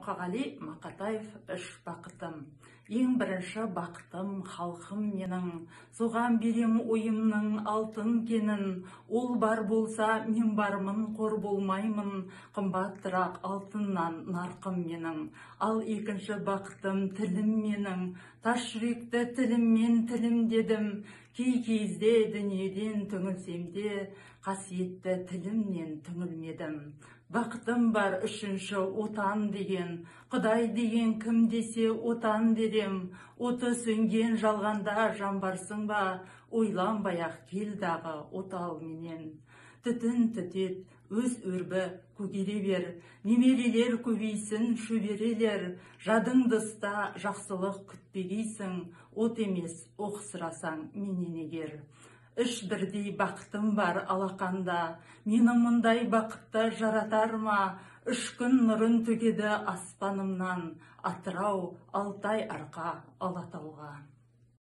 Қағали Мақатаев үш бақытым. Ең бірінші бақытым халқым менің, соған берем ойымның алтын кенін. Ол бар болса, мен бармын, қор болмаймын, қымбаттырақ алтыннан нарқым менің. Ал екінші бақытым тілім менің, тас жүректі тіліммен тілім дедім. Кей кезде дүниеден түңілсем де, қасиетті тілімнен түңілмедім. Бақытым бар үшінші отан деген, Құдай деген кім десе отан дедім. Оты сөнген жалғанда жан барсың ба, ойланбай-ақ кел дағы отал менен. Түтін түтет, өз өрбі көгере бер, немерелер көбейсін шөберелер. Жадыңды ұста, жақсылық күтпегейсің, от емес оқ сұрасаң менен егер. Үш бірдей бақытым бар алақанда, мені мұндай бақытты жаратар ма? Үш күн нұрын төгеді аспанымнан, Атырау, Алтай арқа Алатауға.